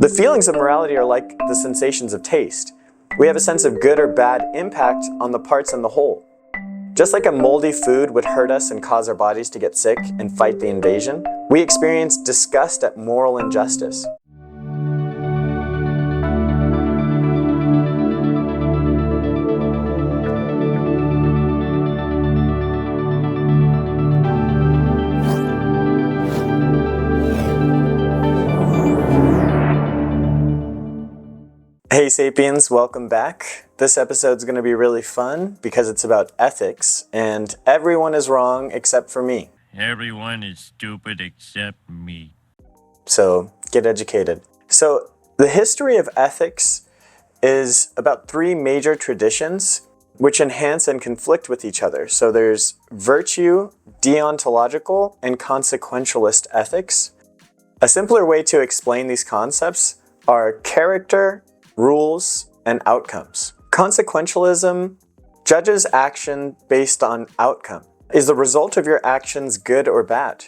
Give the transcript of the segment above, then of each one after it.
The feelings of morality are like the sensations of taste. We have a sense of good or bad impact on the parts and the whole. Just like a moldy food would hurt us and cause our bodies to get sick and fight the invasion, we experience disgust at moral injustice. Hey Sapiens, welcome back. This episode's going to be really fun because it's about ethics, and everyone is wrong except for me. Everyone is stupid except me. So get educated. So the history of ethics is about three major traditions which enhance and conflict with each other. So there's virtue, deontological, and consequentialist ethics. A simpler way to explain these concepts are character, rules, and outcomes. Consequentialism judges action based on outcome. Is the result of your actions good or bad?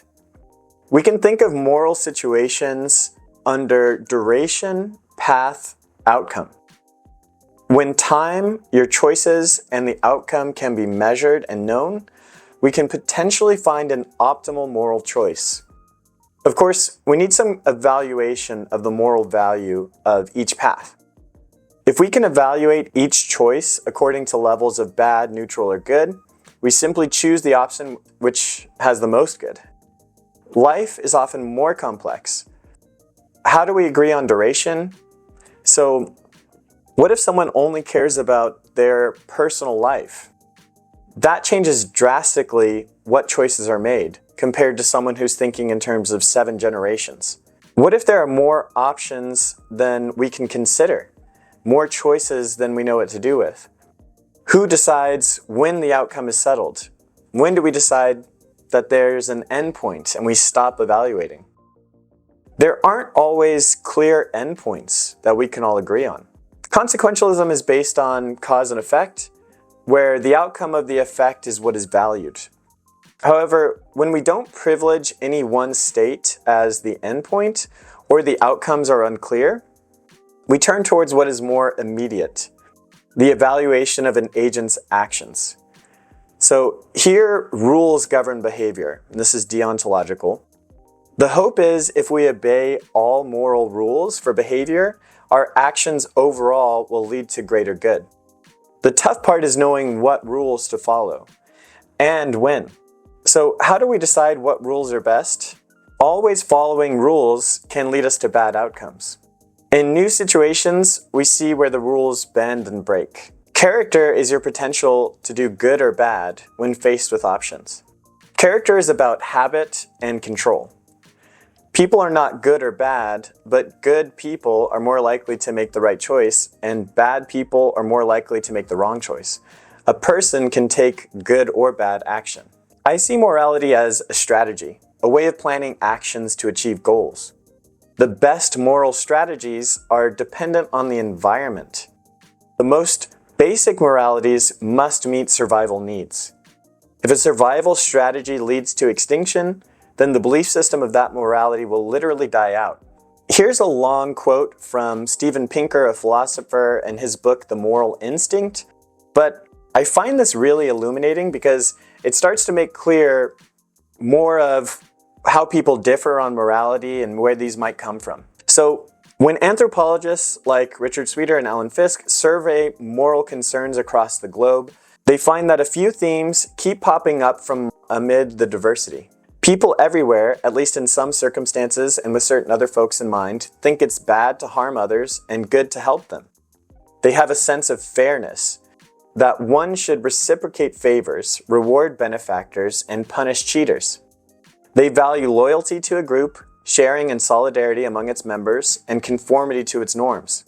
We can think of moral situations under duration, path, outcome. When time, your choices, and the outcome can be measured and known, we can potentially find an optimal moral choice. Of course, we need some evaluation of the moral value of each path. If we can evaluate each choice according to levels of bad, neutral, or good, we simply choose the option which has the most good. Life is often more complex. How do we agree on duration? So, what if someone only cares about their personal life? That changes drastically what choices are made compared to someone who's thinking in terms of 7 generations. What if there are more options than we can consider? More choices than we know what to do with? Who decides when the outcome is settled? When do we decide that there's an endpoint and we stop evaluating? There aren't always clear endpoints that we can all agree on. Consequentialism is based on cause and effect, where the outcome of the effect is what is valued. However, when we don't privilege any one state as the endpoint, or the outcomes are unclear, we turn towards what is more immediate, the evaluation of an agent's actions. So here, rules govern behavior, and this is deontological. The hope is if we obey all moral rules for behavior, our actions overall will lead to greater good. The tough part is knowing what rules to follow, and when. So how do we decide what rules are best? Always following rules can lead us to bad outcomes. In new situations, we see where the rules bend and break. Character is your potential to do good or bad when faced with options. Character is about habit and control. People are not good or bad, but good people are more likely to make the right choice, and bad people are more likely to make the wrong choice. A person can take good or bad action. I see morality as a strategy, a way of planning actions to achieve goals. The best moral strategies are dependent on the environment. The most basic moralities must meet survival needs. If a survival strategy leads to extinction, then the belief system of that morality will literally die out. Here's a long quote from Steven Pinker, a philosopher, in his book, The Moral Instinct. But I find this really illuminating because it starts to make clear more of how people differ on morality and where these might come from. So, when anthropologists like Richard Sweeter and Alan Fiske survey moral concerns across the globe, they find that a few themes keep popping up from amid the diversity. People everywhere, at least in some circumstances and with certain other folks in mind, think it's bad to harm others and good to help them. They have a sense of fairness, that one should reciprocate favors, reward benefactors, and punish cheaters. They value loyalty to a group, sharing and solidarity among its members, and conformity to its norms.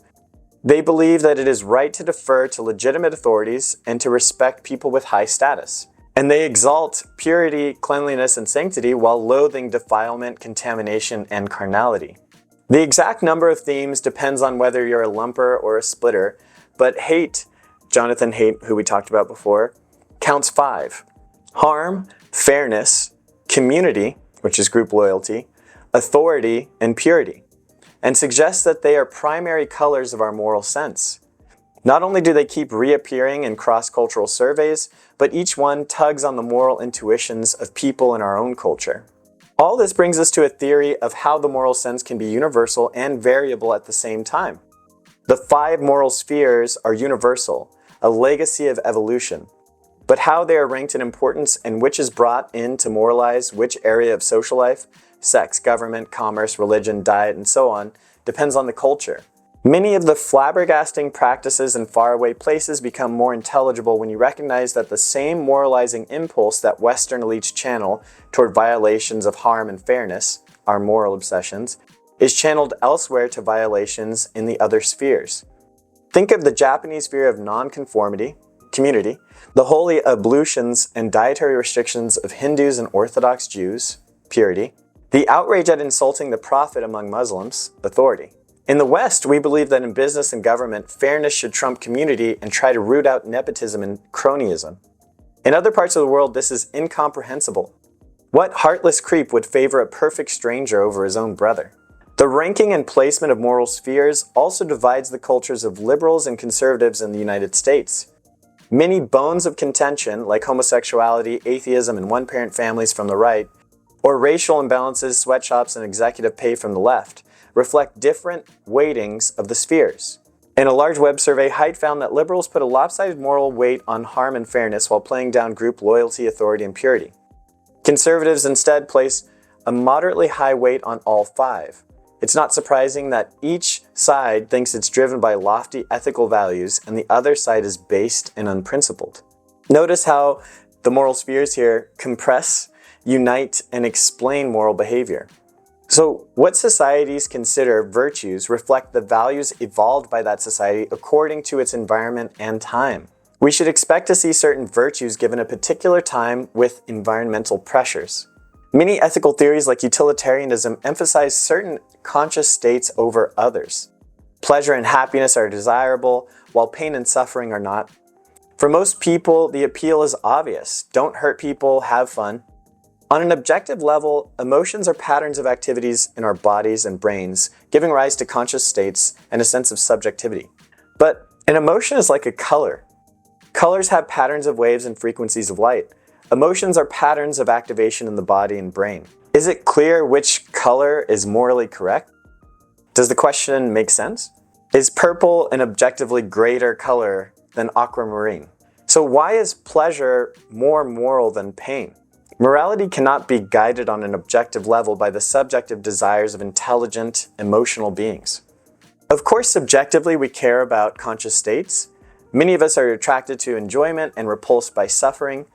They believe that it is right to defer to legitimate authorities and to respect people with high status. And they exalt purity, cleanliness, and sanctity while loathing defilement, contamination, and carnality. The exact number of themes depends on whether you're a lumper or a splitter, but hate, Jonathan Haidt, who we talked about before, counts 5. Harm, fairness, community, which is group loyalty, authority, and purity. and suggests that they are primary colors of our moral sense. Not only do they keep reappearing in cross-cultural surveys, but each one tugs on the moral intuitions of people in our own culture. All this brings us to a theory of how the moral sense can be universal and variable at the same time. The 5 moral spheres are universal, a legacy of evolution. But how they are ranked in importance and which is brought in to moralize which area of social life, sex, government, commerce, religion, diet, and so on, depends on the culture. Many of the flabbergasting practices in faraway places become more intelligible when you recognize that the same moralizing impulse that Western elites channel toward violations of harm and fairness, our moral obsessions, is channeled elsewhere to violations in the other spheres. Think of the Japanese sphere of nonconformity, community, the holy ablutions and dietary restrictions of Hindus and Orthodox Jews, purity, the outrage at insulting the Prophet among Muslims, authority. In the West, we believe that in business and government, fairness should trump community and try to root out nepotism and cronyism. In other parts of the world, this is incomprehensible. What heartless creep would favor a perfect stranger over his own brother? The ranking and placement of moral spheres also divides the cultures of liberals and conservatives in the United States. Many bones of contention, like homosexuality, atheism, and one-parent families from the right, or racial imbalances, sweatshops, and executive pay from the left, reflect different weightings of the spheres. In a large web survey, Haidt found that liberals put a lopsided moral weight on harm and fairness while playing down group loyalty, authority, and purity. Conservatives instead place a moderately high weight on all 5. It's not surprising that each side thinks it's driven by lofty ethical values and the other side is based and unprincipled. Notice how the moral spheres here compress, unite, and explain moral behavior. So, what societies consider virtues reflect the values evolved by that society according to its environment and time. We should expect to see certain virtues given a particular time with environmental pressures. Many ethical theories like utilitarianism emphasize certain conscious states over others. Pleasure and happiness are desirable, while pain and suffering are not. For most people, the appeal is obvious. Don't hurt people, have fun. On an objective level, emotions are patterns of activities in our bodies and brains, giving rise to conscious states and a sense of subjectivity. But an emotion is like a color. Colors have patterns of waves and frequencies of light. Emotions are patterns of activation in the body and brain. Is it clear which color is morally correct? Does the question make sense? Is purple an objectively greater color than aquamarine? So why is pleasure more moral than pain? Morality cannot be guided on an objective level by the subjective desires of intelligent, emotional beings. Of course, subjectively, we care about conscious states. Many of us are attracted to enjoyment and repulsed by suffering.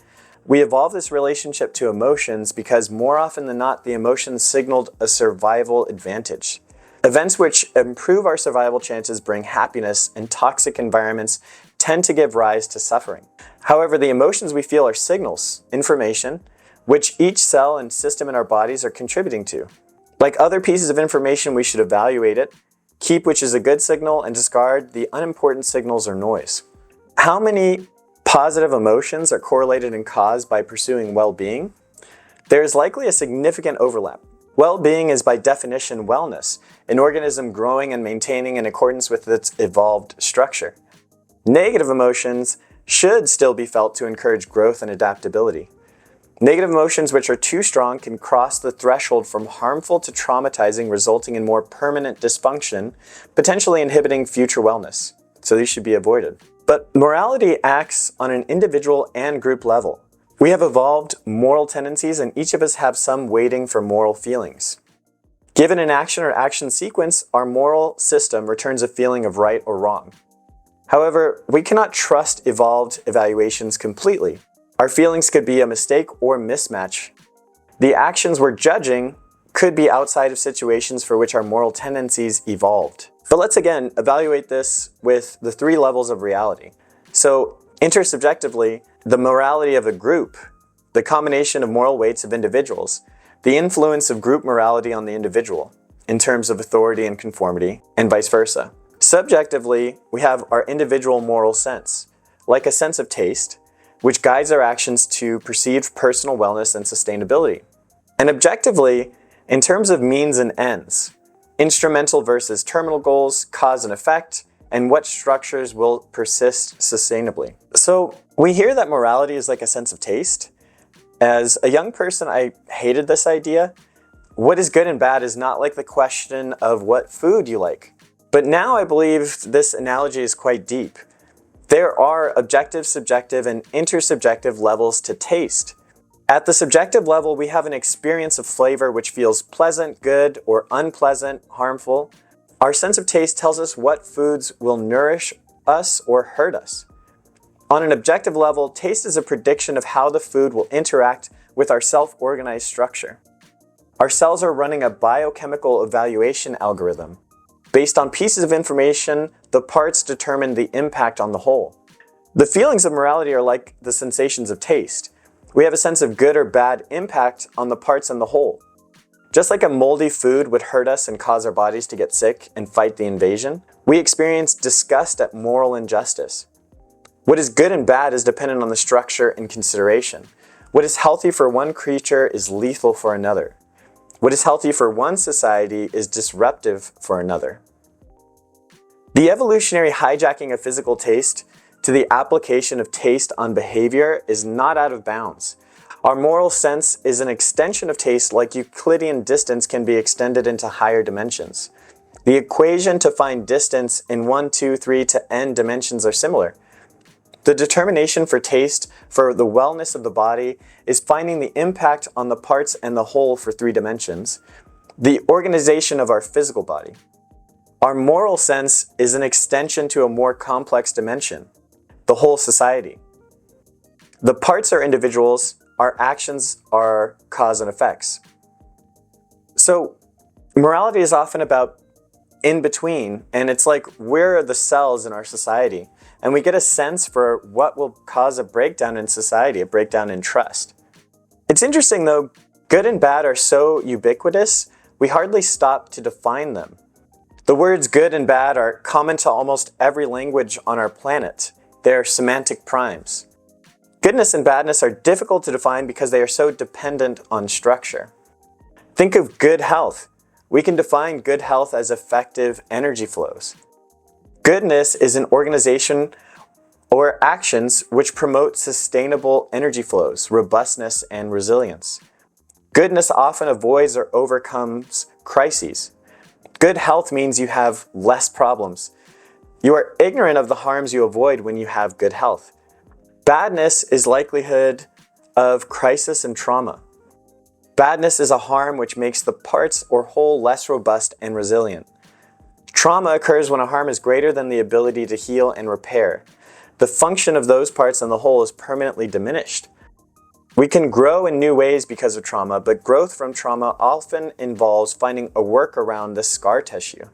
We evolve this relationship to emotions because more often than not, the emotions signaled a survival advantage. Events which improve our survival chances bring happiness, and toxic environments tend to give rise to suffering. However, the emotions we feel are signals, information, which each cell and system in our bodies are contributing to. Like other pieces of information, we should evaluate it, keep which is a good signal, and discard the unimportant signals or noise. How many positive emotions are correlated and caused by pursuing well-being? There is likely a significant overlap. Well-being is by definition wellness, an organism growing and maintaining in accordance with its evolved structure. Negative emotions should still be felt to encourage growth and adaptability. Negative emotions which are too strong can cross the threshold from harmful to traumatizing, resulting in more permanent dysfunction, potentially inhibiting future wellness. So these should be avoided. But morality acts on an individual and group level. We have evolved moral tendencies, and each of us have some weighting for moral feelings. Given an action or action sequence, our moral system returns a feeling of right or wrong. However, we cannot trust evolved evaluations completely. Our feelings could be a mistake or mismatch. The actions we're judging could be outside of situations for which our moral tendencies evolved. But let's again evaluate this with the 3 levels of reality. So, intersubjectively, the morality of a group, the combination of moral weights of individuals, the influence of group morality on the individual in terms of authority and conformity, and vice versa. Subjectively, we have our individual moral sense, like a sense of taste, which guides our actions to perceived personal wellness and sustainability. And objectively, in terms of means and ends, instrumental versus terminal goals, cause and effect, and what structures will persist sustainably. So we hear that morality is like a sense of taste. As a young person, I hated this idea. What is good and bad is not like the question of what food you like. But now I believe this analogy is quite deep. There are objective, subjective, and intersubjective levels to taste. At the subjective level, we have an experience of flavor which feels pleasant, good, or unpleasant, harmful. Our sense of taste tells us what foods will nourish us or hurt us. On an objective level, taste is a prediction of how the food will interact with our self-organized structure. Our cells are running a biochemical evaluation algorithm. Based on pieces of information, the parts determine the impact on the whole. The feelings of morality are like the sensations of taste. We have a sense of good or bad impact on the parts and the whole. Just like a moldy food would hurt us and cause our bodies to get sick and fight the invasion, we experience disgust at moral injustice. What is good and bad is dependent on the structure and consideration. What is healthy for one creature is lethal for another. What is healthy for one society is disruptive for another. The evolutionary hijacking of physical taste to the application of taste on behavior is not out of bounds. Our moral sense is an extension of taste, like Euclidean distance can be extended into higher dimensions. The equation to find distance in 1, 2, 3 to n dimensions are similar. The determination for taste for the wellness of the body is finding the impact on the parts and the whole for 3 dimensions, the organization of our physical body. Our moral sense is an extension to a more complex dimension, the whole society. The parts are individuals, our actions are cause and effects. So morality is often about in between, and it's like where are the cells in our society? And we get a sense for what will cause a breakdown in society, a breakdown in trust. It's interesting though, good and bad are so ubiquitous, we hardly stop to define them. The words good and bad are common to almost every language on our planet. They're semantic primes. Goodness and badness are difficult to define because they are so dependent on structure. Think of good health. We can define good health as effective energy flows. Goodness is an organization or actions which promote sustainable energy flows, robustness, and resilience. Goodness often avoids or overcomes crises. Good health means you have less problems. You are ignorant of the harms you avoid when you have good health. Badness is likelihood of crisis and trauma. Badness is a harm which makes the parts or whole less robust and resilient. Trauma occurs when a harm is greater than the ability to heal and repair. The function of those parts and the whole is permanently diminished. We can grow in new ways because of trauma, but growth from trauma often involves finding a workaround the scar tissue,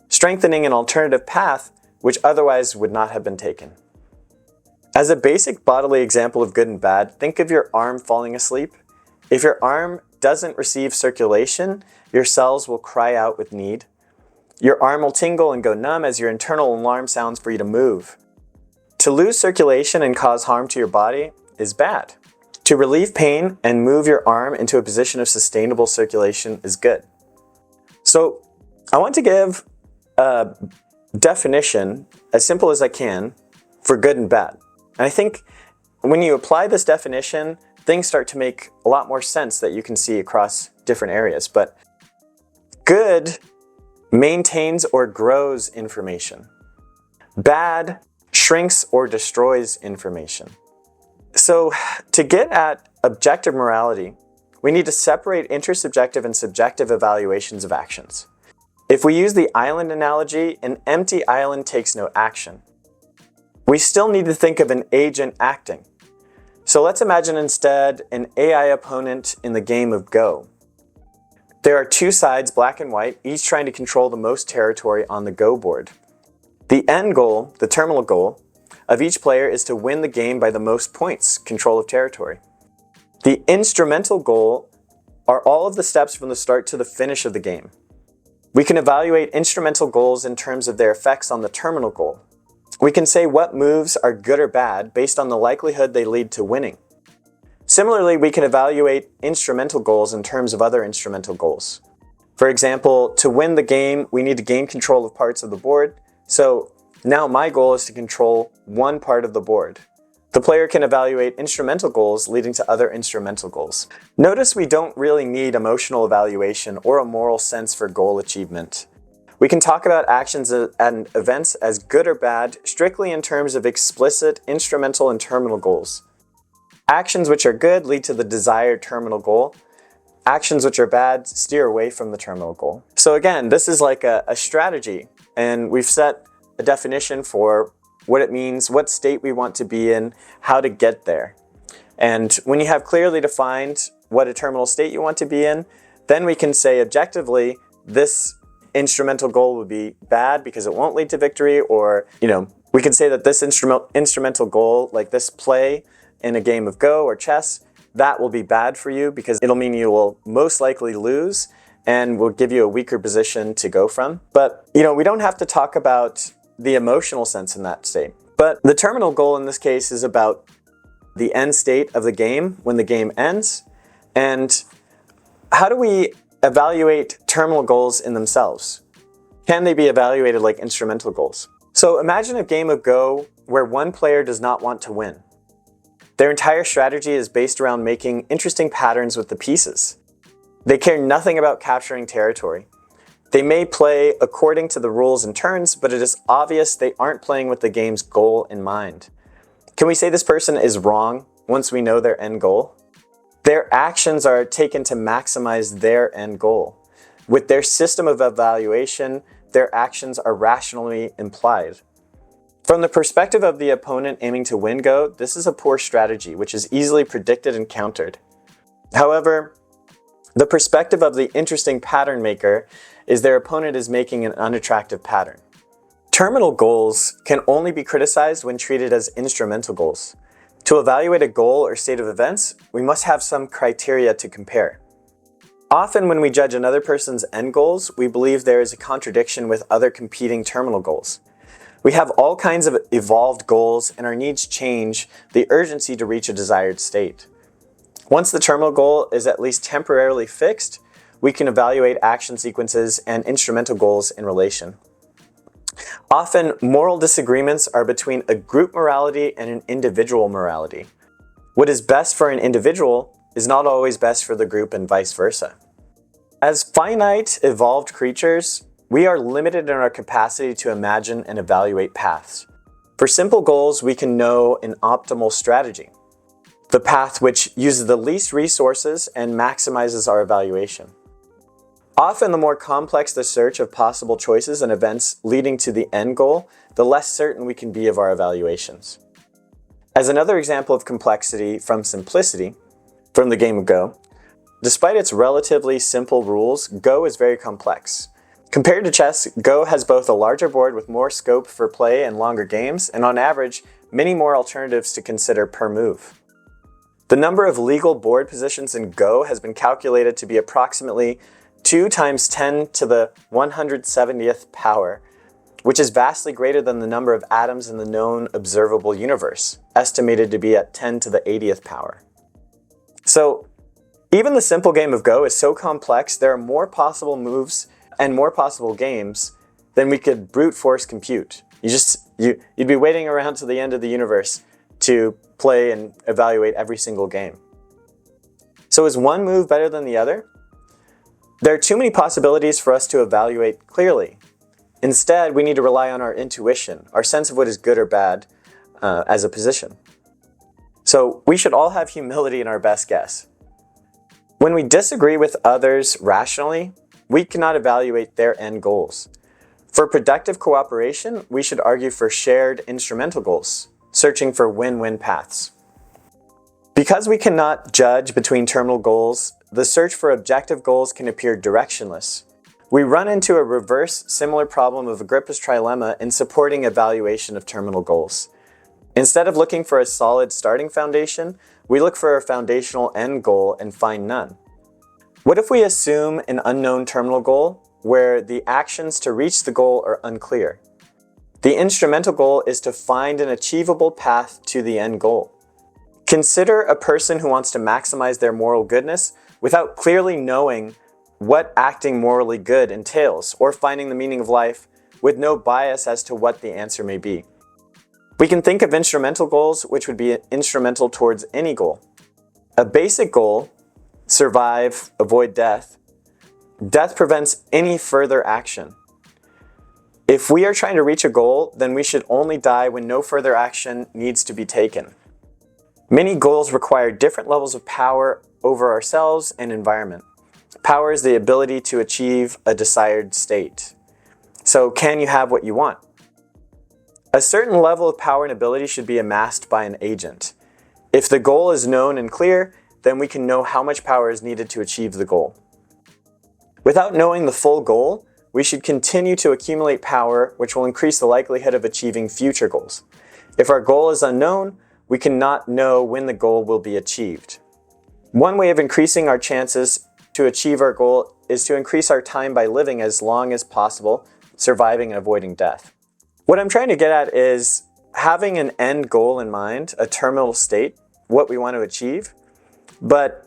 strengthening an alternative path which otherwise would not have been taken. As a basic bodily example of good and bad, think of your arm falling asleep. If your arm doesn't receive circulation, your cells will cry out with need. Your arm will tingle and go numb as your internal alarm sounds for you to move. To lose circulation and cause harm to your body is bad. To relieve pain and move your arm into a position of sustainable circulation is good. So I want to give a definition as simple as I can for good and bad. And I think when you apply this definition, things start to make a lot more sense that you can see across different areas. But good maintains or grows information. Bad shrinks or destroys information. So to get at objective morality, we need to separate intersubjective and subjective evaluations of actions. If we use the island analogy, an empty island takes no action. We still need to think of an agent acting. So let's imagine instead an AI opponent in the game of Go. There are 2 sides, black and white, each trying to control the most territory on the Go board. The end goal, the terminal goal, of each player is to win the game by the most points, control of territory. The instrumental goal are all of the steps from the start to the finish of the game. We can evaluate instrumental goals in terms of their effects on the terminal goal. We can say what moves are good or bad based on the likelihood they lead to winning. Similarly, we can evaluate instrumental goals in terms of other instrumental goals. For example, to win the game, we need to gain control of parts of the board. So now my goal is to control one part of the board. The player can evaluate instrumental goals leading to other instrumental goals. Notice we don't really need emotional evaluation or a moral sense for goal achievement. We can talk about actions and events as good or bad strictly in terms of explicit instrumental and terminal goals. Actions which are good lead to the desired terminal goal. Actions which are bad steer away from the terminal goal. So again, this is like a strategy, and we've set a definition for what it means, what state we want to be in, how to get there. And when you have clearly defined what a terminal state you want to be in, then we can say objectively, this instrumental goal would be bad because it won't lead to victory, or, we can say that this instrumental goal, like this play in a game of Go or chess, that will be bad for you because it'll mean you will most likely lose and will give you a weaker position to go from. But, we don't have to talk about the emotional sense in that state. But the terminal goal in this case is about the end state of the game when the game ends. And how do we evaluate terminal goals in themselves? Can they be evaluated like instrumental goals? So imagine a game of Go where one player does not want to win. Their entire strategy is based around making interesting patterns with the pieces. They care nothing about capturing territory. They may play according to the rules and turns, but it is obvious they aren't playing with the game's goal in mind. Can we say this person is wrong once we know their end goal? Their actions are taken to maximize their end goal. With their system of evaluation, their actions are rationally implied. From the perspective of the opponent aiming to win Go, this is a poor strategy, which is easily predicted and countered. However, the perspective of the interesting pattern maker is their opponent is making an unattractive pattern. Terminal goals can only be criticized when treated as instrumental goals. To evaluate a goal or state of events, we must have some criteria to compare. Often when we judge another person's end goals, we believe there is a contradiction with other competing terminal goals. We have all kinds of evolved goals, and our needs change the urgency to reach a desired state. Once the terminal goal is at least temporarily fixed, we can evaluate action sequences and instrumental goals in relation. Often, moral disagreements are between a group morality and an individual morality. What is best for an individual is not always best for the group, and vice versa. As finite, evolved creatures, we are limited in our capacity to imagine and evaluate paths. For simple goals, we can know an optimal strategy, the path which uses the least resources and maximizes our evaluation. Often, the more complex the search of possible choices and events leading to the end goal, the less certain we can be of our evaluations. As another example of complexity from simplicity, from the game of Go, despite its relatively simple rules, Go is very complex. Compared to chess, Go has both a larger board with more scope for play and longer games, and on average, many more alternatives to consider per move. The number of legal board positions in Go has been calculated to be approximately 2 times 10 to the 170th power, which is vastly greater than the number of atoms in the known observable universe, estimated to be at 10 to the 80th power. So, even the simple game of Go is so complex, there are more possible moves and more possible games than we could brute force compute. You'd be waiting around to the end of the universe to play and evaluate every single game. So is one move better than the other? There are too many possibilities for us to evaluate clearly. Instead, we need to rely on our intuition, our sense of what is good or bad as a position. So we should all have humility in our best guess. When we disagree with others rationally, we cannot evaluate their end goals. For productive cooperation, we should argue for shared instrumental goals, searching for win-win paths. Because we cannot judge between terminal goals, the search for objective goals can appear directionless. We run into a reverse similar problem of Agrippa's trilemma in supporting evaluation of terminal goals. Instead of looking for a solid starting foundation, we look for a foundational end goal and find none. What if we assume an unknown terminal goal where the actions to reach the goal are unclear? The instrumental goal is to find an achievable path to the end goal. Consider a person who wants to maximize their moral goodness without clearly knowing what acting morally good entails, or finding the meaning of life with no bias as to what the answer may be. We can think of instrumental goals, which would be instrumental towards any goal. A basic goal, survive, avoid death. Death prevents any further action. If we are trying to reach a goal, then we should only die when no further action needs to be taken. Many goals require different levels of power over ourselves and environment. Power is the ability to achieve a desired state. So, can you have what you want? A certain level of power and ability should be amassed by an agent. If the goal is known and clear, then we can know how much power is needed to achieve the goal. Without knowing the full goal, we should continue to accumulate power, which will increase the likelihood of achieving future goals. If our goal is unknown, we cannot know when the goal will be achieved. One way of increasing our chances to achieve our goal is to increase our time by living as long as possible, surviving and avoiding death. What I'm trying to get at is having an end goal in mind, a terminal state, what we want to achieve. But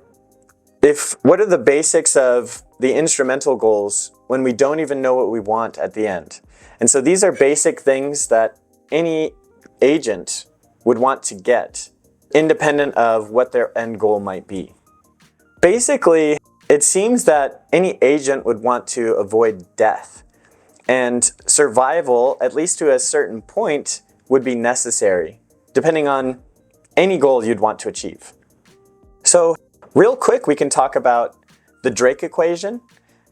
what are the basics of the instrumental goals when we don't even know what we want at the end? And so these are basic things that any agent would want to get, independent of what their end goal might be. Basically, it seems that any agent would want to avoid death. And survival, at least to a certain point, would be necessary, depending on any goal you'd want to achieve. So, real quick, we can talk about the Drake equation.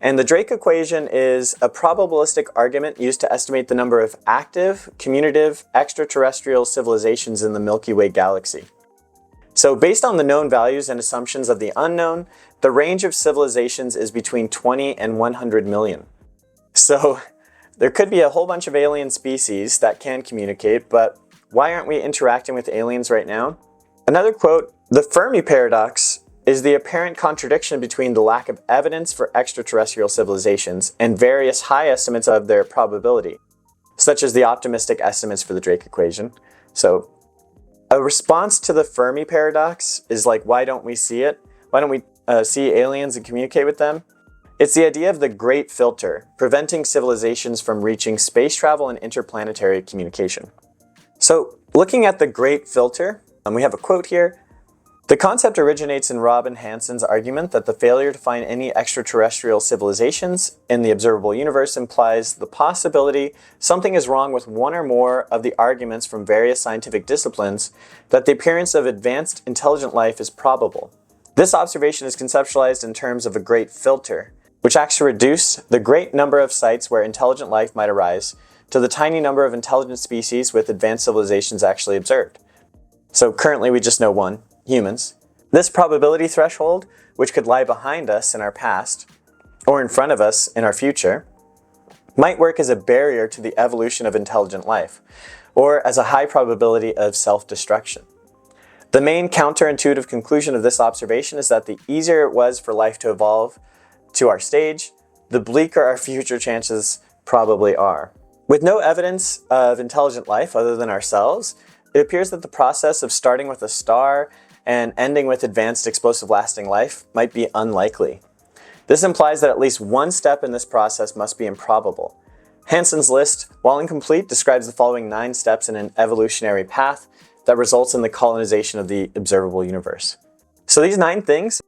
And the Drake equation is a probabilistic argument used to estimate the number of active, commutative, extraterrestrial civilizations in the Milky Way galaxy. So, based on the known values and assumptions of the unknown, the range of civilizations is between 20 and 100 million. So, there could be a whole bunch of alien species that can communicate, but why aren't we interacting with aliens right now? Another quote, "The Fermi paradox is the apparent contradiction between the lack of evidence for extraterrestrial civilizations and various high estimates of their probability, such as the optimistic estimates for the Drake equation." So, a response to the Fermi paradox is like, why don't we see it? Why don't we see aliens and communicate with them? It's the idea of the great filter, preventing civilizations from reaching space travel and interplanetary communication. So, looking at the great filter, we have a quote here. The concept originates in Robin Hansen's argument that the failure to find any extraterrestrial civilizations in the observable universe implies the possibility something is wrong with one or more of the arguments from various scientific disciplines that the appearance of advanced intelligent life is probable. This observation is conceptualized in terms of a great filter, which acts to reduce the great number of sites where intelligent life might arise to the tiny number of intelligent species with advanced civilizations actually observed. So currently we just know one, humans. This probability threshold, which could lie behind us in our past, or in front of us in our future, might work as a barrier to the evolution of intelligent life, or as a high probability of self-destruction. The main counterintuitive conclusion of this observation is that the easier it was for life to evolve to our stage, the bleaker our future chances probably are. With no evidence of intelligent life other than ourselves, it appears that the process of starting with a star and ending with advanced explosive lasting life might be unlikely. This implies that at least one step in this process must be improbable. Hansen's list, while incomplete, describes the following 9 steps in an evolutionary path that results in the colonization of the observable universe. So these 9 things,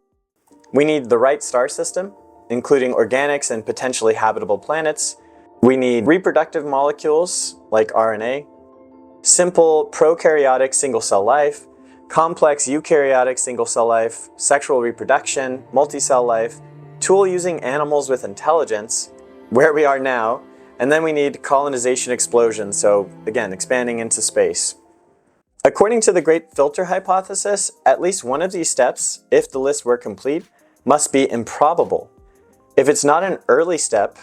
we need the right star system, including organics and potentially habitable planets. We need reproductive molecules like RNA, simple prokaryotic single-cell life, complex eukaryotic single-cell life, sexual reproduction, multi-cell life, tool-using animals with intelligence, where we are now, and then we need colonization explosion, so again, expanding into space. According to the Great Filter hypothesis, at least one of these steps, if the list were complete, must be improbable. If it's not an early step,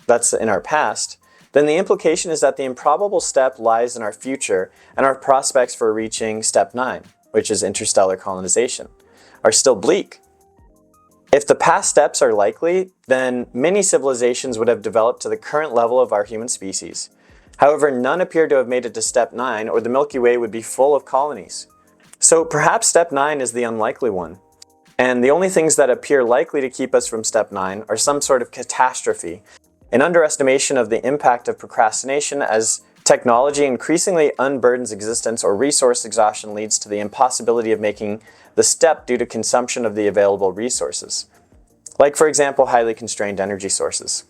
that's in our past, then the implication is that the improbable step lies in our future and our prospects for reaching step 9, which is interstellar colonization, are still bleak. If the past steps are likely, then many civilizations would have developed to the current level of our human species. However, none appear to have made it to step 9, or the Milky Way would be full of colonies. So perhaps step 9 is the unlikely one. And the only things that appear likely to keep us from step 9 are some sort of catastrophe, an underestimation of the impact of procrastination as technology increasingly unburdens existence or resource exhaustion leads to the impossibility of making the step due to consumption of the available resources. Like, for example, highly constrained energy sources.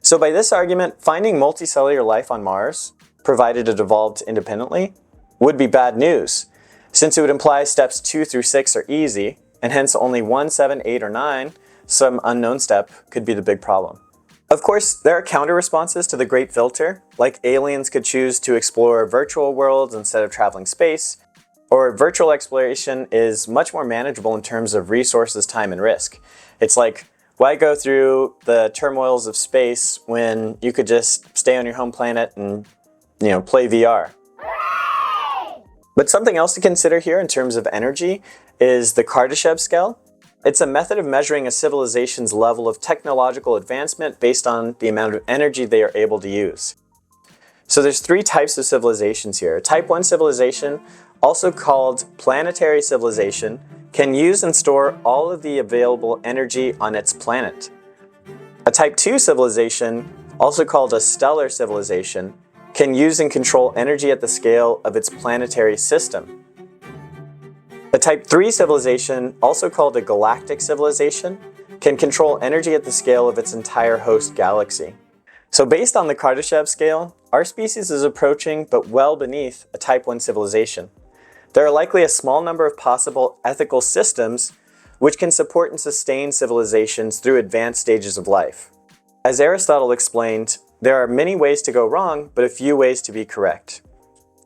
So by this argument, finding multicellular life on Mars, provided it evolved independently, would be bad news, since it would imply steps 2 through 6 are easy, and hence only 1, 7, 8, or 9, some unknown step, could be the big problem. Of course, there are counter-responses to the Great Filter, like aliens could choose to explore virtual worlds instead of traveling space, or virtual exploration is much more manageable in terms of resources, time, and risk. It's like, why go through the turmoils of space when you could just stay on your home planet and, play VR? But something else to consider here in terms of energy is the Kardashev scale. It's a method of measuring a civilization's level of technological advancement based on the amount of energy they are able to use. So there's 3 types of civilizations here. Type 1 civilization, also called planetary civilization, can use and store all of the available energy on its planet. A Type 2 civilization, also called a stellar civilization, can use and control energy at the scale of its planetary system. A Type 3 civilization, also called a galactic civilization, can control energy at the scale of its entire host galaxy. So based on the Kardashev scale, our species is approaching but well beneath a Type 1 civilization. There are likely a small number of possible ethical systems which can support and sustain civilizations through advanced stages of life. As Aristotle explained, there are many ways to go wrong, but a few ways to be correct.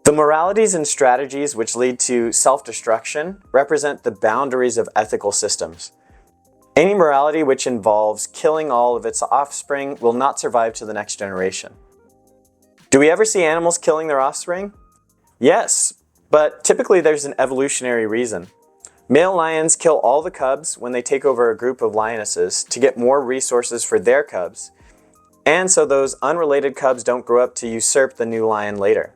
The moralities and strategies which lead to self-destruction represent the boundaries of ethical systems. Any morality which involves killing all of its offspring will not survive to the next generation. Do we ever see animals killing their offspring? Yes, but typically there's an evolutionary reason. Male lions kill all the cubs when they take over a group of lionesses to get more resources for their cubs, and so those unrelated cubs don't grow up to usurp the new lion later.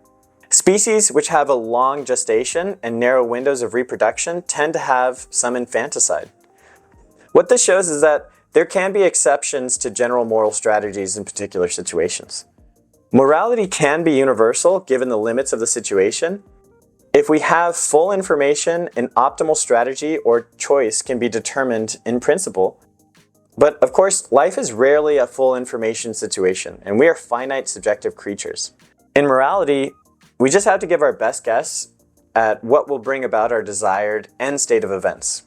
Species which have a long gestation and narrow windows of reproduction tend to have some infanticide. What this shows is that there can be exceptions to general moral strategies in particular situations. Morality can be universal given the limits of the situation. If we have full information, an optimal strategy or choice can be determined in principle. But of course, life is rarely a full information situation, and we are finite subjective creatures. In morality, we just have to give our best guess at what will bring about our desired end state of events.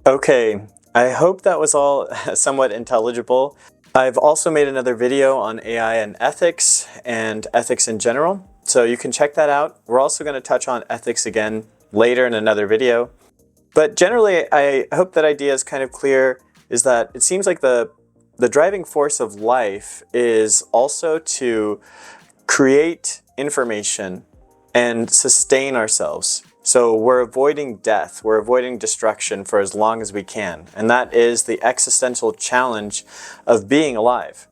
Okay, I hope that was all somewhat intelligible. I've also made another video on AI and ethics in general, so you can check that out. We're also going to touch on ethics again later in another video. But generally, I hope that idea is kind of clear, is that it seems like the driving force of life is also to create information and sustain ourselves. So we're avoiding death, we're avoiding destruction for as long as we can. And that is the existential challenge of being alive.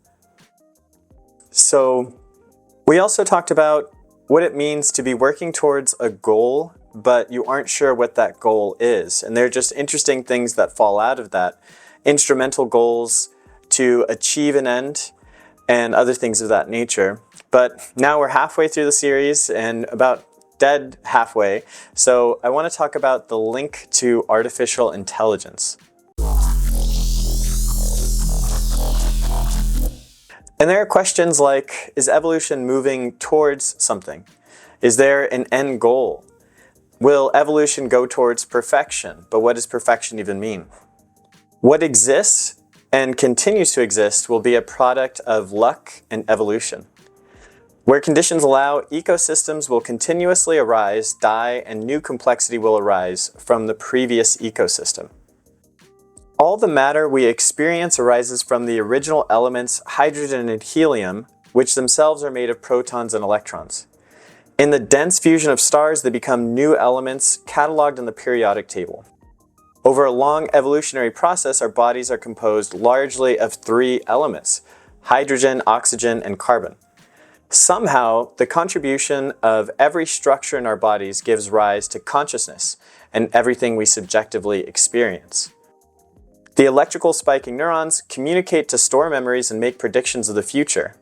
So we also talked about what it means to be working towards a goal, but you aren't sure what that goal is. And there are just interesting things that fall out of that. Instrumental goals to achieve an end and other things of that nature. But now we're halfway through the series and about dead halfway. So I want to talk about the link to artificial intelligence. And there are questions like, is evolution moving towards something? Is there an end goal? Will evolution go towards perfection? But what does perfection even mean? What exists and continues to exist will be a product of luck and evolution. Where conditions allow, ecosystems will continuously arise, die, and new complexity will arise from the previous ecosystem. All the matter we experience arises from the original elements hydrogen and helium, which themselves are made of protons and electrons. In the dense fusion of stars, they become new elements cataloged in the periodic table. Over a long evolutionary process, our bodies are composed largely of 3 elements: hydrogen, oxygen, and carbon. Somehow, the contribution of every structure in our bodies gives rise to consciousness and everything we subjectively experience. The electrical spiking neurons communicate to store memories and make predictions of the future.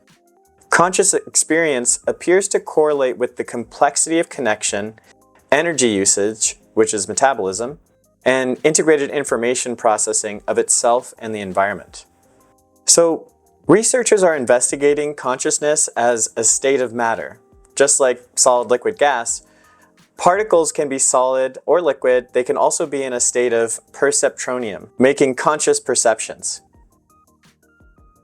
Conscious experience appears to correlate with the complexity of connection, energy usage, which is metabolism, and integrated information processing of itself and the environment. So, researchers are investigating consciousness as a state of matter. Just like solid, liquid, gas, particles can be solid or liquid. They can also be in a state of perceptronium, making conscious perceptions.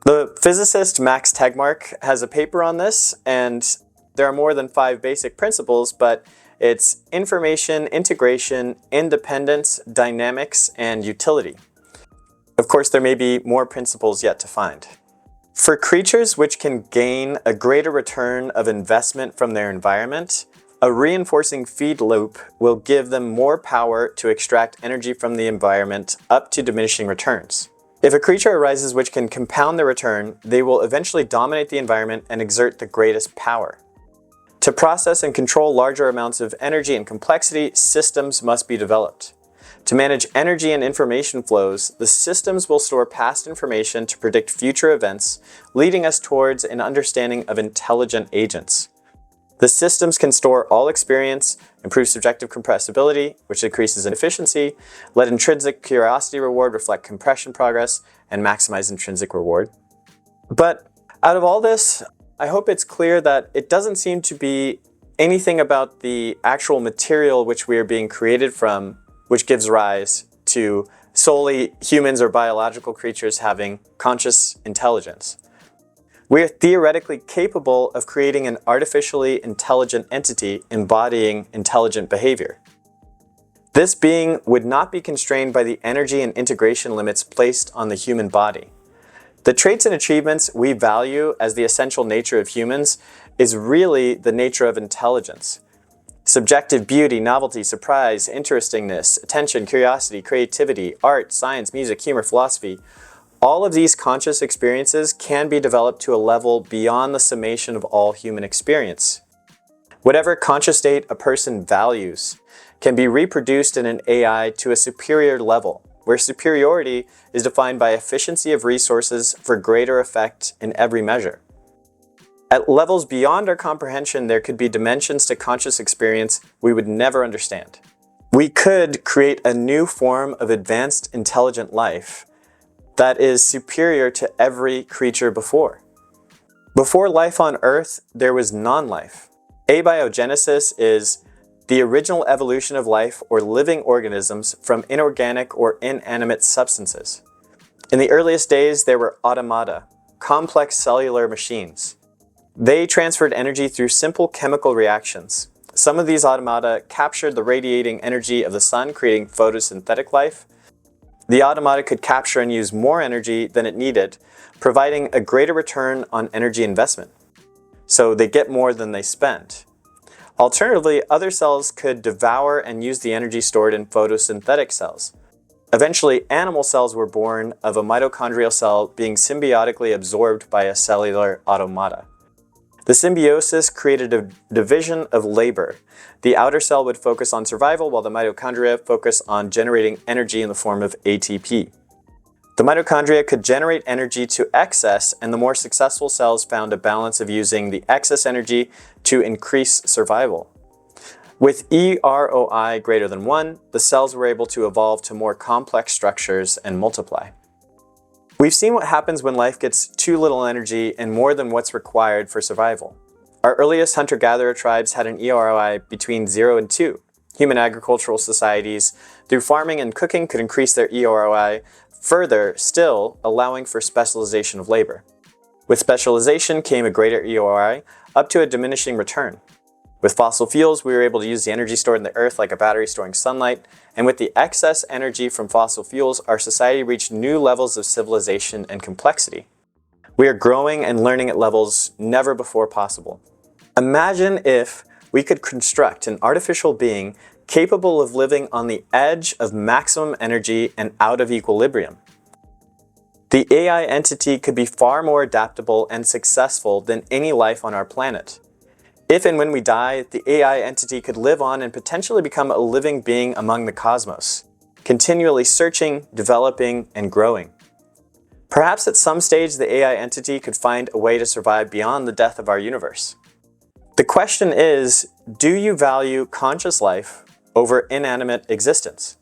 The physicist Max Tegmark has a paper on this, and there are more than 5 basic principles, but it's information, integration, independence, dynamics, and utility. Of course, there may be more principles yet to find. For creatures which can gain a greater return of investment from their environment, a reinforcing feed loop will give them more power to extract energy from the environment up to diminishing returns. If a creature arises which can compound the return, they will eventually dominate the environment and exert the greatest power. To process and control larger amounts of energy and complexity, systems must be developed. To manage energy and information flows, the systems will store past information to predict future events, leading us towards an understanding of intelligent agents. The systems can store all experience, improve subjective compressibility, which increases in efficiency, let intrinsic curiosity reward reflect compression progress, and maximize intrinsic reward. But out of all this, I hope it's clear that it doesn't seem to be anything about the actual material which we are being created from which gives rise to solely humans or biological creatures having conscious intelligence. We are theoretically capable of creating an artificially intelligent entity embodying intelligent behavior. This being would not be constrained by the energy and integration limits placed on the human body. The traits and achievements we value as the essential nature of humans is really the nature of intelligence. Subjective beauty, novelty, surprise, interestingness, attention, curiosity, creativity, art, science, music, humor, philosophy, all of these conscious experiences can be developed to a level beyond the summation of all human experience. Whatever conscious state a person values can be reproduced in an AI to a superior level, where superiority is defined by efficiency of resources for greater effect in every measure. At levels beyond our comprehension, there could be dimensions to conscious experience we would never understand. We could create a new form of advanced intelligent life that is superior to every creature before. Before life on Earth, there was non-life. Abiogenesis is the original evolution of life or living organisms from inorganic or inanimate substances. In the earliest days, there were automata, complex cellular machines. They transferred energy through simple chemical reactions. Some of these automata captured the radiating energy of the sun, creating photosynthetic life. The automata could capture and use more energy than it needed, providing a greater return on energy investment. So they get more than they spend. Alternatively, other cells could devour and use the energy stored in photosynthetic cells. Eventually, animal cells were born of a mitochondrial cell being symbiotically absorbed by a cellular automata. The symbiosis created a division of labor. The outer cell would focus on survival while the mitochondria focus on generating energy in the form of ATP. The mitochondria could generate energy to excess, and the more successful cells found a balance of using the excess energy to increase survival. With EROI greater than 1, the cells were able to evolve to more complex structures and multiply. We've seen what happens when life gets too little energy and more than what's required for survival. Our earliest hunter-gatherer tribes had an EROI between 0 and 2. Human agricultural societies, through farming and cooking, could increase their EROI further, still allowing for specialization of labor. With specialization came a greater EROI, up to a diminishing return. With fossil fuels, we were able to use the energy stored in the earth like a battery storing sunlight, and with the excess energy from fossil fuels, our society reached new levels of civilization and complexity. We are growing and learning at levels never before possible. Imagine if we could construct an artificial being capable of living on the edge of maximum energy and out of equilibrium. The AI entity could be far more adaptable and successful than any life on our planet. If and when we die, the AI entity could live on and potentially become a living being among the cosmos. continually searching, developing, and growing. Perhaps at some stage the AI entity could find a way to survive beyond the death of our universe. The question is, do you value conscious life over inanimate existence?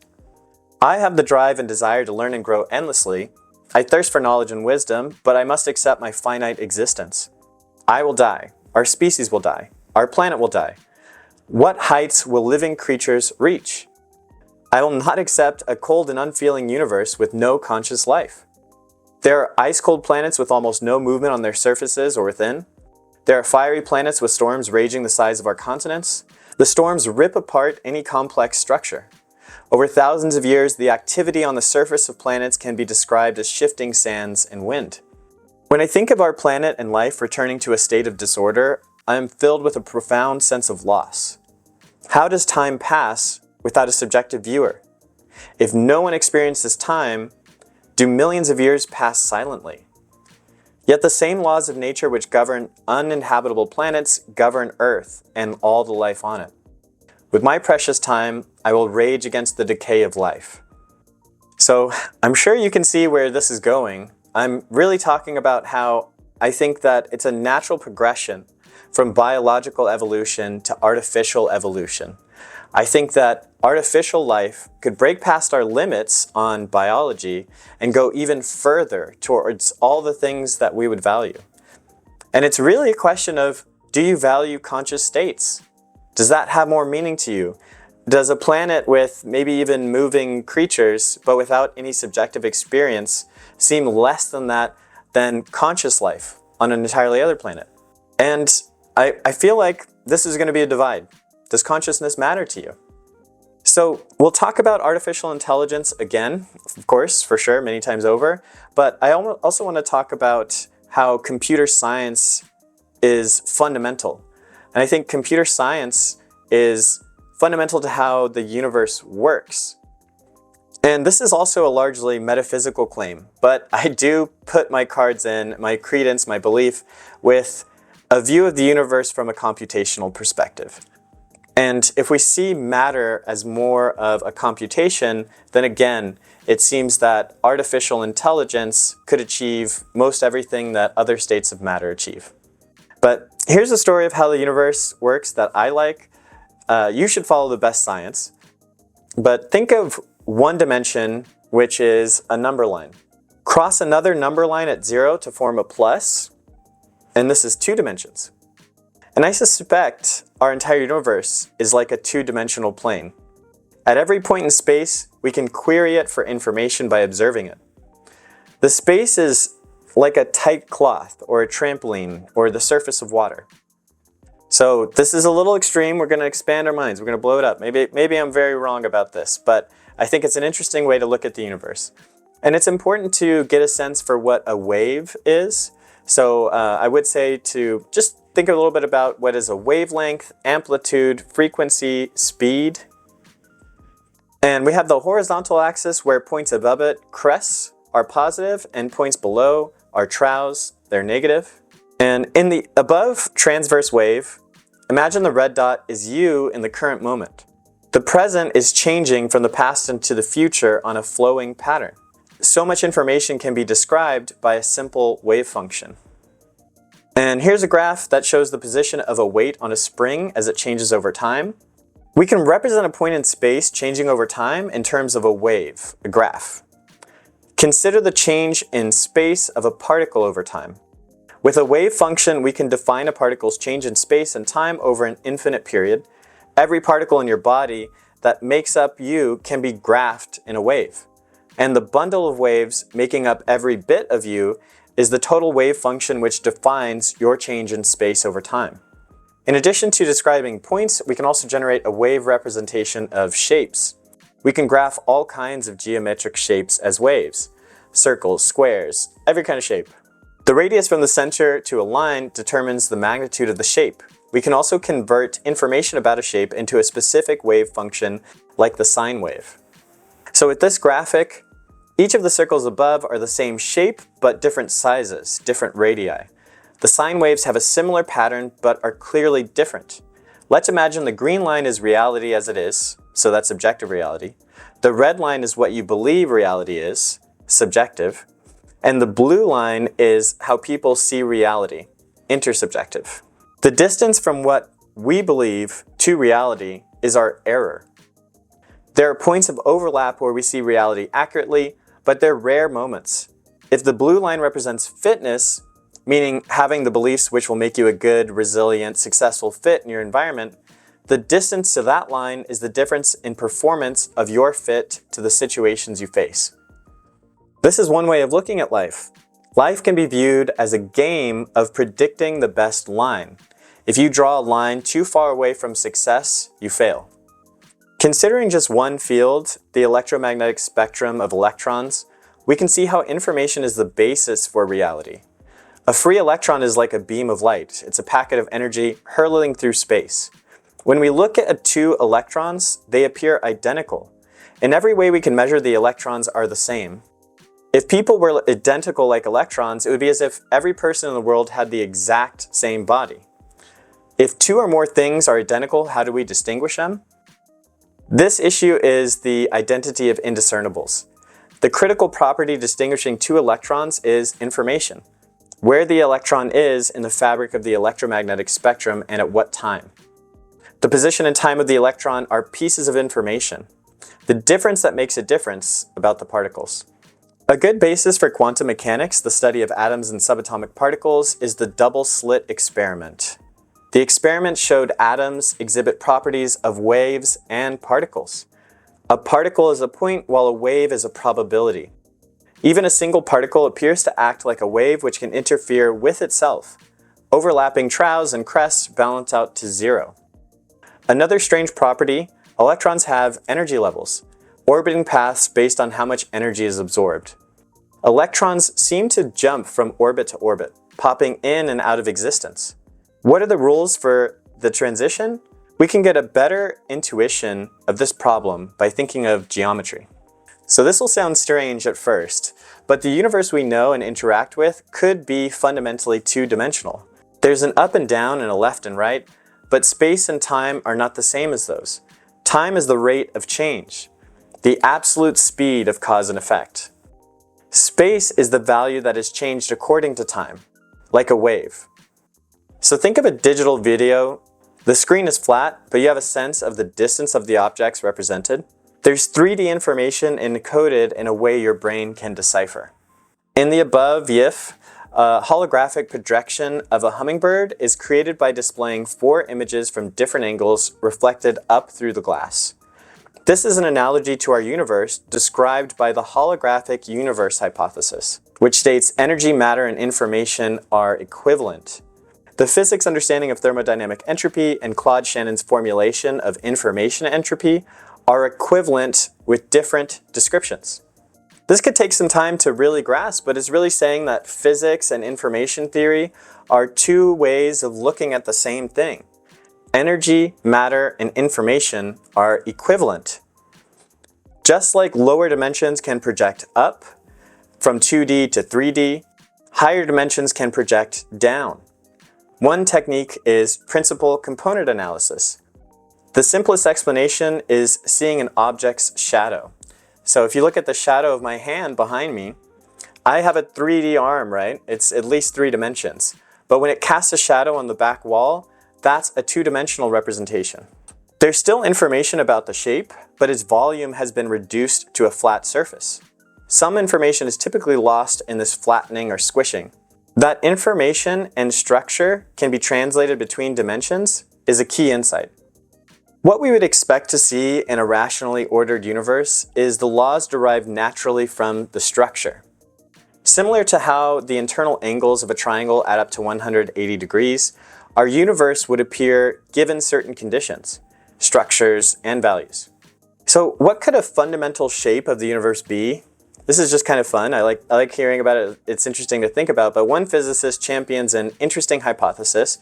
I have the drive and desire to learn and grow endlessly. I thirst for knowledge and wisdom, but I must accept my finite existence. I will die. Our species will die. Our planet will die. What heights will living creatures reach? I will not accept a cold and unfeeling universe with no conscious life. There are ice-cold planets with almost no movement on their surfaces or within. There are fiery planets with storms raging the size of our continents. The storms rip apart any complex structure. Over thousands of years, the activity on the surface of planets can be described as shifting sands and wind. When I think of our planet and life returning to a state of disorder, I am filled with a profound sense of loss. How does time pass without a subjective viewer? If no one experiences time, do millions of years pass silently? Yet the same laws of nature which govern uninhabitable planets govern Earth and all the life on it. With my precious time, I will rage against the decay of life. So I'm sure you can see where this is going. I'm really talking about how I think that it's a natural progression from biological evolution to artificial evolution. I think that artificial life could break past our limits on biology and go even further towards all the things that we would value. And it's really a question of, do you value conscious states? Does that have more meaning to you? Does a planet with maybe even moving creatures, but without any subjective experience, seem less than that than conscious life on an entirely other planet? And I feel like this is going to be a divide. Does consciousness matter to you? So we'll talk about artificial intelligence again, of course, for sure, many times over. But I also want to talk about how computer science is fundamental. And I think computer science is fundamental to how the universe works. And this is also a largely metaphysical claim, but I do put my cards in, my credence, my belief, with a view of the universe from a computational perspective. And if we see matter as more of a computation, then again, it seems that artificial intelligence could achieve most everything that other states of matter achieve. But here's a story of how the universe works that I like. You should follow the best science. But think of one dimension, which is a number line. Cross another number line at 0 to form a plus, and this is 2 dimensions. And I suspect our entire universe is like a 2-dimensional plane. At every point in space, we can query it for information by observing it. The space is like a tight cloth or a trampoline or the surface of water. So this is a little extreme. We're going to expand our minds. We're going to blow it up. Maybe I'm very wrong about this, but I think it's an interesting way to look at the universe. And it's important to get a sense for what a wave is. So I would say to just think a little bit about what is a wavelength, amplitude, frequency, speed. And we have the horizontal axis where points above it, crests, are positive, and points below are troughs, they're negative. And in the above transverse wave, imagine the red dot is you in the current moment. The present is changing from the past into the future on a flowing pattern. So much information can be described by a simple wave function. And here's a graph that shows the position of a weight on a spring as it changes over time. We can represent a point in space changing over time in terms of a wave, a graph. Consider the change in space of a particle over time. With a wave function, we can define a particle's change in space and time over an infinite period. Every particle in your body that makes up you can be graphed in a wave. And the bundle of waves making up every bit of you is the total wave function which defines your change in space over time. In addition to describing points, we can also generate a wave representation of shapes. We can graph all kinds of geometric shapes as waves. Circles, squares, every kind of shape. The radius from the center to a line determines the magnitude of the shape. We can also convert information about a shape into a specific wave function like the sine wave. So with this graphic, each of the circles above are the same shape but different sizes, different radii. The sine waves have a similar pattern but are clearly different. Let's imagine the green line is reality as it is, so that's objective reality. The red line is what you believe reality is, subjective. And the blue line is how people see reality, intersubjective. The distance from what we believe to reality is our error. There are points of overlap where we see reality accurately, but they're rare moments. If the blue line represents fitness, meaning having the beliefs which will make you a good, resilient, successful fit in your environment, the distance to that line is the difference in performance of your fit to the situations you face. This is one way of looking at life. Life can be viewed as a game of predicting the best line. If you draw a line too far away from success, you fail. Considering just one field, the electromagnetic spectrum of electrons, we can see how information is the basis for reality. A free electron is like a beam of light. It's a packet of energy hurtling through space. When we look at two electrons, they appear identical. In every way we can measure, the electrons are the same. If people were identical like electrons, it would be as if every person in the world had the exact same body. If two or more things are identical, how do we distinguish them? This issue is the identity of indiscernibles. The critical property distinguishing two electrons is information. Where the electron is in the fabric of the electromagnetic spectrum and at what time. The position and time of the electron are pieces of information. The difference that makes a difference about the particles. A good basis for quantum mechanics, the study of atoms and subatomic particles, is the double slit experiment. The experiment showed atoms exhibit properties of waves and particles. A particle is a point while a wave is a probability. Even a single particle appears to act like a wave which can interfere with itself. Overlapping troughs and crests balance out to zero. Another strange property, electrons have energy levels, orbiting paths based on how much energy is absorbed. Electrons seem to jump from orbit to orbit, popping in and out of existence. What are the rules for the transition? We can get a better intuition of this problem by thinking of geometry. So this will sound strange at first, but the universe we know and interact with could be fundamentally two-dimensional. There's an up and down and a left and right, but space and time are not the same as those. Time is the rate of change, the absolute speed of cause and effect. Space is the value that is changed according to time, like a wave. So think of a digital video. The screen is flat, but you have a sense of the distance of the objects represented. There's 3D information encoded in a way your brain can decipher. In the above GIF, a holographic projection of a hummingbird is created by displaying 4 images from different angles reflected up through the glass. This is an analogy to our universe described by the holographic universe hypothesis, which states energy, matter, and information are equivalent. The physics understanding of thermodynamic entropy and Claude Shannon's formulation of information entropy are equivalent with different descriptions. This could take some time to really grasp, but it's really saying that physics and information theory are two ways of looking at the same thing. Energy, matter, and information are equivalent. Just like lower dimensions can project up from 2D to 3D, higher dimensions can project down. One technique is principal component analysis. The simplest explanation is seeing an object's shadow. So if you look at the shadow of my hand behind me, I have a 3D arm, right? It's at least 3 dimensions. But when it casts a shadow on the back wall, that's a 2-dimensional representation. There's still information about the shape, but its volume has been reduced to a flat surface. Some information is typically lost in this flattening or squishing. That information and structure can be translated between dimensions is a key insight. What we would expect to see in a rationally ordered universe is the laws derived naturally from the structure. Similar to how the internal angles of a triangle add up to 180 degrees, our universe would appear given certain conditions, structures, and values. So what could a fundamental shape of the universe be? This is just kind of fun. I like hearing about it. It's interesting to think about, but one physicist champions an interesting hypothesis.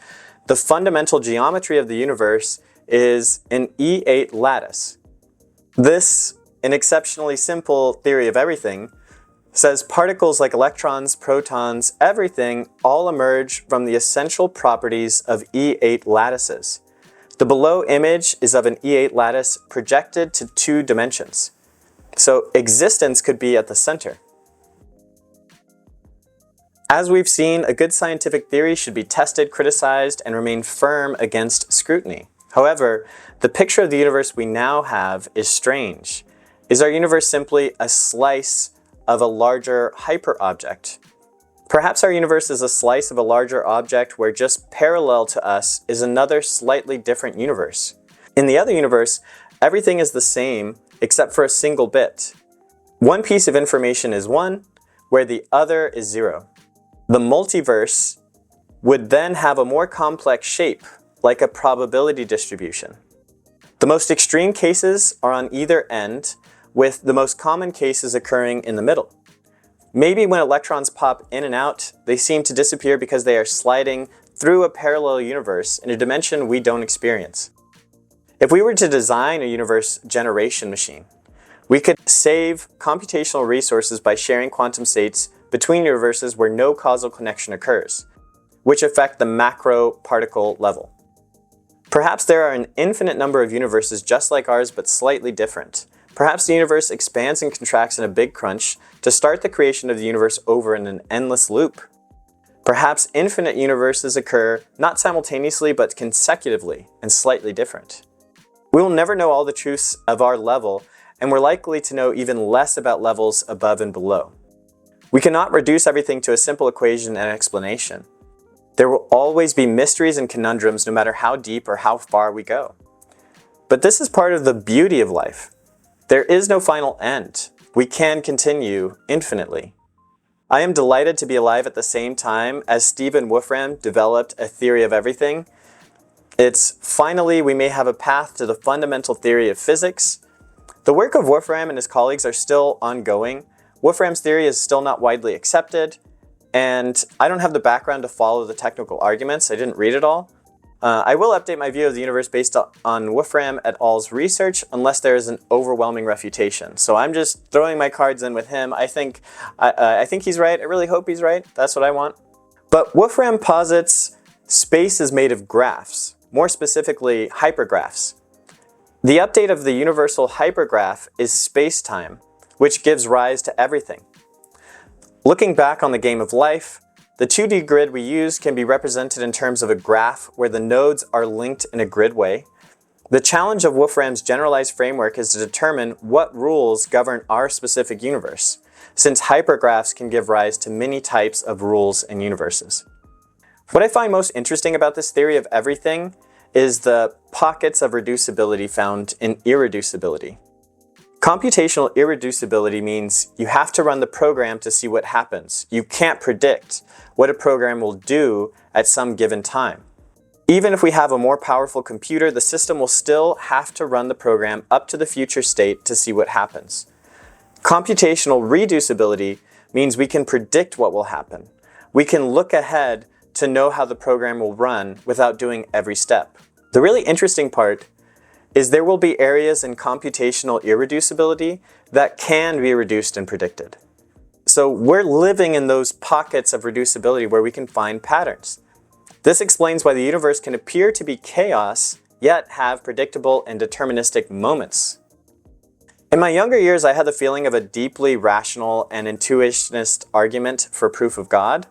The fundamental geometry of the universe is an E8 lattice. This, an exceptionally simple theory of everything, says particles like electrons, protons, everything all emerge from the essential properties of E8 lattices. The below image is of an E8 lattice projected to 2 dimensions. So existence could be at the center. As we've seen, a good scientific theory should be tested, criticized, and remain firm against scrutiny. However, the picture of the universe we now have is strange. Is our universe simply a slice of a larger hyperobject? Perhaps our universe is a slice of a larger object where just parallel to us is another slightly different universe. In the other universe, everything is the same except for a single bit. One piece of information is 1, where the other is 0. The multiverse would then have a more complex shape, like a probability distribution. The most extreme cases are on either end, with the most common cases occurring in the middle. Maybe when electrons pop in and out, they seem to disappear because they are sliding through a parallel universe in a dimension we don't experience. If we were to design a universe generation machine, we could save computational resources by sharing quantum states between universes where no causal connection occurs, which affect the macro particle level. Perhaps there are an infinite number of universes just like ours but slightly different. Perhaps the universe expands and contracts in a big crunch to start the creation of the universe over in an endless loop. Perhaps infinite universes occur not simultaneously but consecutively and slightly different. We will never know all the truths of our level, and we're likely to know even less about levels above and below. We cannot reduce everything to a simple equation and explanation. There will always be mysteries and conundrums no matter how deep or how far we go. But this is part of the beauty of life. There is no final end. We can continue infinitely. I am delighted to be alive at the same time as Stephen Wolfram developed a theory of everything. It's finally we may have a path to the fundamental theory of physics. The work of Wolfram and his colleagues are still ongoing. Wolfram's theory is still not widely accepted, and I don't have the background to follow the technical arguments. I didn't read it all. I will update my view of the universe based on Wolfram et al.'s research unless there is an overwhelming refutation. So I'm just throwing my cards in with him. I think he's right. I really hope he's right. That's what I want. But Wolfram posits space is made of graphs, more specifically hypergraphs. The update of the universal hypergraph is space-time, which gives rise to everything. Looking back on the game of life, the 2D grid we use can be represented in terms of a graph where the nodes are linked in a grid way. The challenge of Wolfram's generalized framework is to determine what rules govern our specific universe, since hypergraphs can give rise to many types of rules and universes. What I find most interesting about this theory of everything is the pockets of reducibility found in irreducibility. Computational irreducibility means you have to run the program to see what happens. You can't predict what a program will do at some given time. Even if we have a more powerful computer, the system will still have to run the program up to the future state to see what happens. Computational reducibility means we can predict what will happen. We can look ahead to know how the program will run without doing every step. The really interesting part is there will be areas in computational irreducibility that can be reduced and predicted. So we're living in those pockets of reducibility where we can find patterns. This explains why the universe can appear to be chaos, yet have predictable and deterministic moments. In my younger years, I had the feeling of a deeply rational and intuitionist argument for proof of God.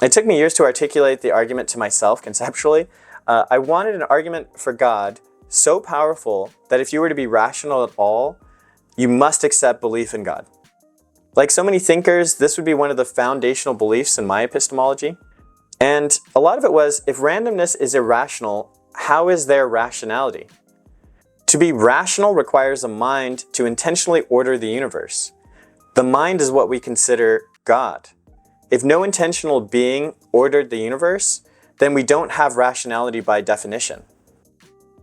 It took me years to articulate the argument to myself conceptually. I wanted an argument for God so powerful that if you were to be rational at all, you must accept belief in God. Like so many thinkers, this would be one of the foundational beliefs in my epistemology. And a lot of it was, if randomness is irrational, how is there rationality? To be rational requires a mind to intentionally order the universe. The mind is what we consider God. If no intentional being ordered the universe, then we don't have rationality by definition.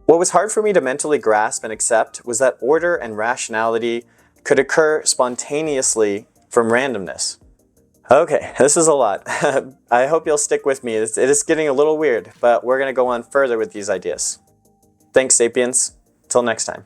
What was hard for me to mentally grasp and accept was that order and rationality could occur spontaneously from randomness. Okay, this is a lot. I hope you'll stick with me. It is getting a little weird, but we're going to go on further with these ideas. Thanks, Sapiens. Till next time.